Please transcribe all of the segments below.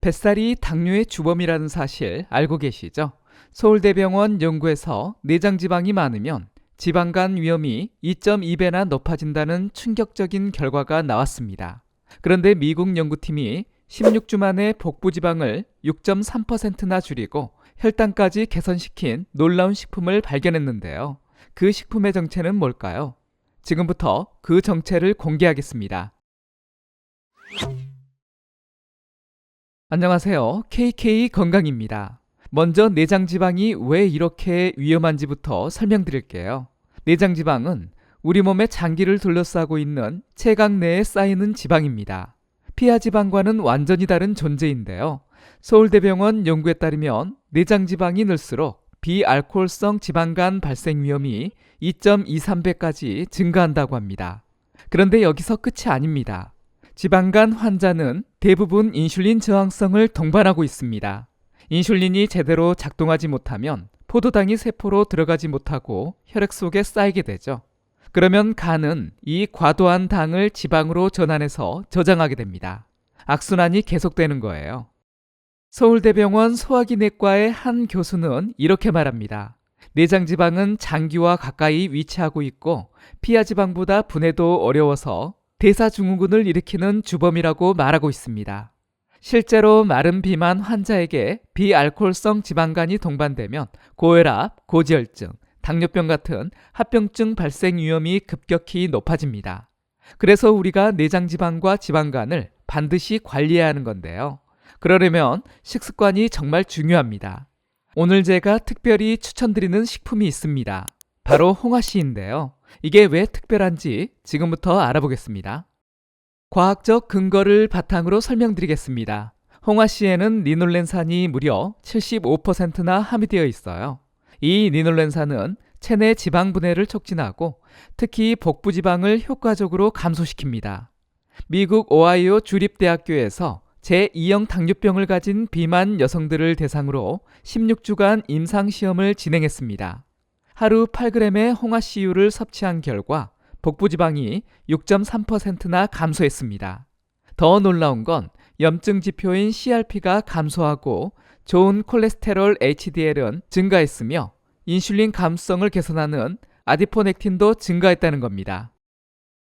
뱃살이 당뇨의 주범이라는 사실 알고 계시죠? 서울대병원 연구에서 내장지방이 많으면 지방간 위험이 2.2배나 높아진다는 충격적인 결과가 나왔습니다. 그런데 미국 연구팀이 16주 만에 복부지방을 6.3%나 줄이고 혈당까지 개선시킨 놀라운 식품을 발견했는데요. 그 식품의 정체는 뭘까요? 지금부터 그 정체를 공개하겠습니다. 안녕하세요. KK 건강입니다. 먼저 내장지방이 왜 이렇게 위험한지부터 설명드릴게요. 내장지방은 우리 몸의 장기를 둘러싸고 있는 체각 내에 쌓이는 지방입니다. 피하지방과는 완전히 다른 존재인데요. 서울대병원 연구에 따르면 내장지방이 늘수록 비알코올성 지방간 발생 위험이 2.23배까지 증가한다고 합니다. 그런데 여기서 끝이 아닙니다. 지방간 환자는 대부분 인슐린 저항성을 동반하고 있습니다. 인슐린이 제대로 작동하지 못하면 포도당이 세포로 들어가지 못하고 혈액 속에 쌓이게 되죠. 그러면 간은 이 과도한 당을 지방으로 전환해서 저장하게 됩니다. 악순환이 계속되는 거예요. 서울대병원 소화기내과의 한 교수는 이렇게 말합니다. 내장지방은 장기와 가까이 위치하고 있고 피하지방보다 분해도 어려워서 대사증후군을 일으키는 주범이라고 말하고 있습니다. 실제로 마른 비만 환자에게 비알코올성 지방간이 동반되면 고혈압, 고지혈증, 당뇨병 같은 합병증 발생 위험이 급격히 높아집니다. 그래서 우리가 내장지방과 지방간을 반드시 관리해야 하는 건데요. 그러려면 식습관이 정말 중요합니다. 오늘 제가 특별히 추천드리는 식품이 있습니다. 바로 홍화씨인데요. 이게 왜 특별한지 지금부터 알아보겠습니다. 과학적 근거를 바탕으로 설명드리겠습니다. 홍화씨에는 리놀렌산이 무려 75%나 함유되어 있어요. 이 리놀렌산은 체내 지방 분해를 촉진하고 특히 복부지방을 효과적으로 감소시킵니다. 미국 오하이오 주립대학교에서 제2형 당뇨병을 가진 비만 여성들을 대상으로 16주간 임상시험을 진행했습니다. 하루 8g의 홍화씨유를 섭취한 결과 복부지방이 6.3%나 감소했습니다. 더 놀라운 건 염증 지표인 CRP가 감소하고 좋은 콜레스테롤 HDL은 증가했으며 인슐린 감수성을 개선하는 아디포넥틴도 증가했다는 겁니다.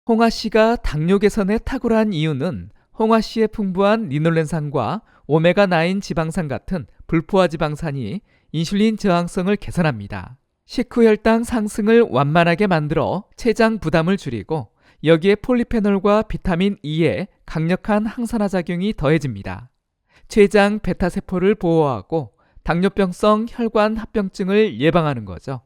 홍화씨가 당뇨 개선에 탁월한 이유는 홍화씨에 풍부한 리놀렌산과 오메가9 지방산 같은 불포화 지방산이 인슐린 저항성을 개선합니다. 식후 혈당 상승을 완만하게 만들어 췌장 부담을 줄이고 여기에 폴리페놀과 비타민 E의 강력한 항산화 작용이 더해집니다. 췌장 베타세포를 보호하고 당뇨병성 혈관 합병증을 예방하는 거죠.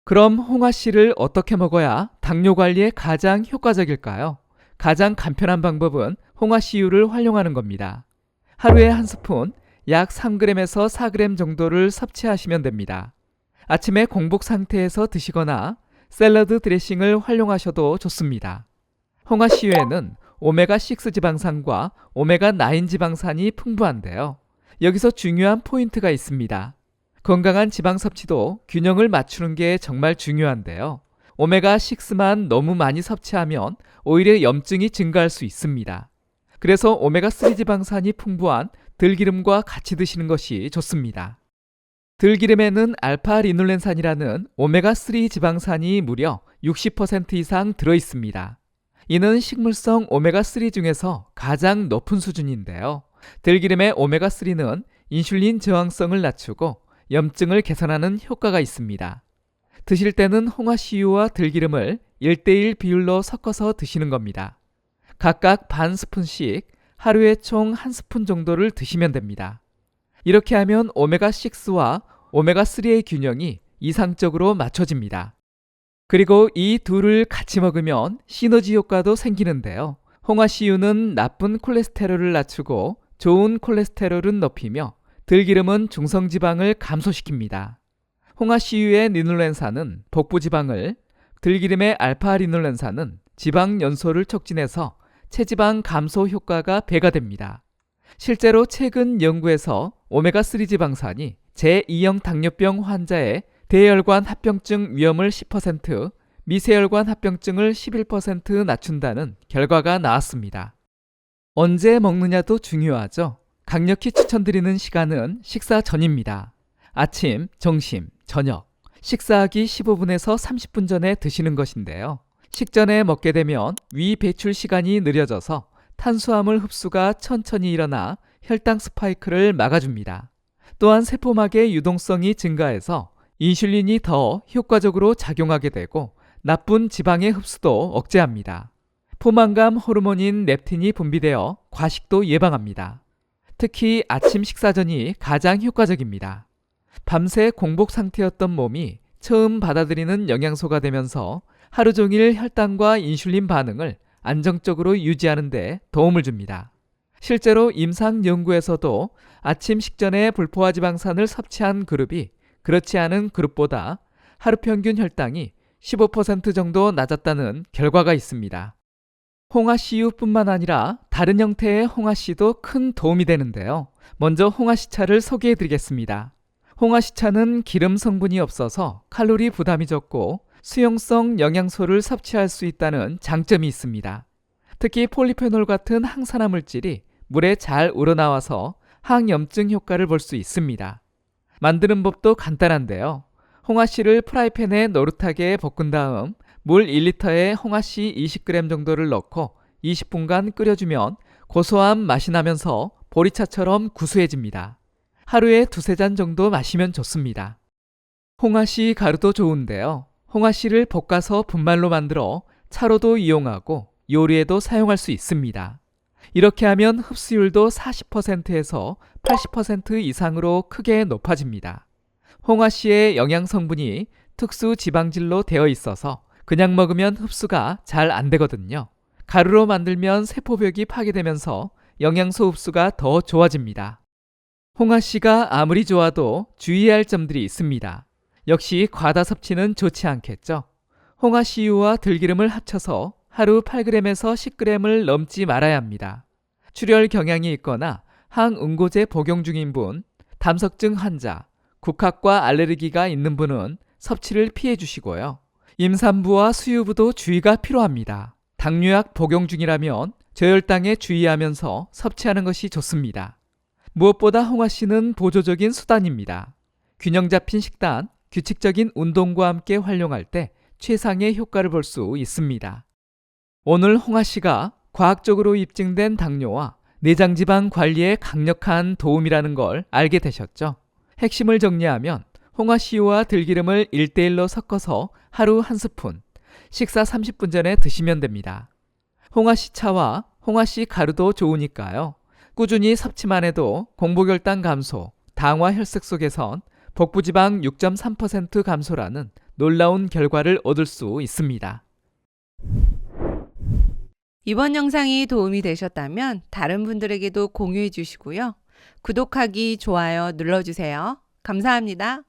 그럼 홍화씨를 어떻게 먹어야 당뇨 관리에 가장 효과적일까요? 가장 간편한 방법은 홍화씨유를 활용하는 겁니다. 하루에 한 스푼, 약 3g에서 4g 정도를 섭취하시면 됩니다. 아침에 공복 상태에서 드시거나 샐러드 드레싱을 활용하셔도 좋습니다. 홍화씨유에는 오메가6 지방산과 오메가9 지방산이 풍부한데요. 여기서 중요한 포인트가 있습니다. 건강한 지방 섭취도 균형을 맞추는 게 정말 중요한데요. 오메가6만 너무 많이 섭취하면 오히려 염증이 증가할 수 있습니다. 그래서 오메가3 지방산이 풍부한 들기름과 같이 드시는 것이 좋습니다. 들기름에는 알파-리놀렌산이라는 오메가3 지방산이 무려 60% 이상 들어있습니다. 이는 식물성 오메가3 중에서 가장 높은 수준인데요. 들기름의 오메가3는 인슐린 저항성을 낮추고 염증을 개선하는 효과가 있습니다. 드실 때는 홍화씨유와 들기름을 1:1 비율로 섞어서 드시는 겁니다. 각각 반 스푼씩 하루에 총 1스푼 정도를 드시면 됩니다. 이렇게 하면 오메가6와 오메가3의 균형이 이상적으로 맞춰집니다. 그리고 이 둘을 같이 먹으면 시너지 효과도 생기는데요. 홍화씨유는 나쁜 콜레스테롤을 낮추고 좋은 콜레스테롤은 높이며 들기름은 중성지방을 감소시킵니다. 홍화씨유의 리놀렌산은 복부지방을, 들기름의 알파-리놀렌산은 지방 연소를 촉진해서 체지방 감소 효과가 배가 됩니다. 실제로 최근 연구에서 오메가3 지방산이 제2형 당뇨병 환자의 대혈관 합병증 위험을 10%, 미세혈관 합병증을 11% 낮춘다는 결과가 나왔습니다. 언제 먹느냐도 중요하죠. 강력히 추천드리는 시간은 식사 전입니다. 아침, 점심, 저녁, 식사하기 15분에서 30분 전에 드시는 것인데요. 식전에 먹게 되면 위 배출 시간이 느려져서 탄수화물 흡수가 천천히 일어나 혈당 스파이크를 막아줍니다. 또한 세포막의 유동성이 증가해서 인슐린이 더 효과적으로 작용하게 되고 나쁜 지방의 흡수도 억제합니다. 포만감 호르몬인 렙틴이 분비되어 과식도 예방합니다. 특히 아침 식사 전이 가장 효과적입니다. 밤새 공복 상태였던 몸이 처음 받아들이는 영양소가 되면서 하루 종일 혈당과 인슐린 반응을 안정적으로 유지하는 데 도움을 줍니다. 실제로 임상 연구에서도 아침 식전에 불포화 지방산을 섭취한 그룹이 그렇지 않은 그룹보다 하루 평균 혈당이 15% 정도 낮았다는 결과가 있습니다. 홍화씨유뿐만 아니라 다른 형태의 홍화씨도 큰 도움이 되는데요. 먼저 홍화씨차를 소개해 드리겠습니다. 홍화씨차는 기름 성분이 없어서 칼로리 부담이 적고 수용성 영양소를 섭취할 수 있다는 장점이 있습니다. 특히 폴리페놀 같은 항산화 물질이 물에 잘 우러나와서 항염증 효과를 볼 수 있습니다. 만드는 법도 간단한데요. 홍화씨를 프라이팬에 노릇하게 볶은 다음 물 1리터에 홍화씨 20g 정도를 넣고 20분간 끓여주면 고소한 맛이 나면서 보리차처럼 구수해집니다. 하루에 2-3잔 정도 마시면 좋습니다. 홍화씨 가루도 좋은데요. 홍화씨를 볶아서 분말로 만들어 차로도 이용하고 요리에도 사용할 수 있습니다. 이렇게 하면 흡수율도 40%에서 80% 이상으로 크게 높아집니다. 홍화씨의 영양 성분이 특수 지방질로 되어 있어서 그냥 먹으면 흡수가 잘 안 되거든요. 가루로 만들면 세포벽이 파괴되면서 영양소 흡수가 더 좋아집니다. 홍화씨가 아무리 좋아도 주의해야 할 점들이 있습니다. 역시 과다 섭취는 좋지 않겠죠. 홍화씨유와 들기름을 합쳐서 하루 8g에서 10g을 넘지 말아야 합니다. 출혈 경향이 있거나 항응고제 복용 중인 분, 담석증 환자, 국학과 알레르기가 있는 분은 섭취를 피해 주시고요. 임산부와 수유부도 주의가 필요합니다. 당뇨약 복용 중이라면 저혈당에 주의하면서 섭취하는 것이 좋습니다. 무엇보다 홍화씨는 보조적인 수단입니다. 균형 잡힌 식단, 규칙적인 운동과 함께 활용할 때 최상의 효과를 볼 수 있습니다. 오늘 홍화씨가 과학적으로 입증된 당뇨와 내장지방 관리에 강력한 도움이라는 걸 알게 되셨죠? 핵심을 정리하면 홍화씨유와 들기름을 1:1로 섞어서 하루 1스푼, 식사 30분 전에 드시면 됩니다. 홍화씨 차와 홍화씨 가루도 좋으니까요. 꾸준히 섭취만 해도 공복혈당 감소, 당화 혈색 속에선 복부지방 6.3% 감소라는 놀라운 결과를 얻을 수 있습니다. 이번 영상이 도움이 되셨다면 다른 분들에게도 공유해 주시고요. 구독하기, 좋아요 눌러주세요. 감사합니다.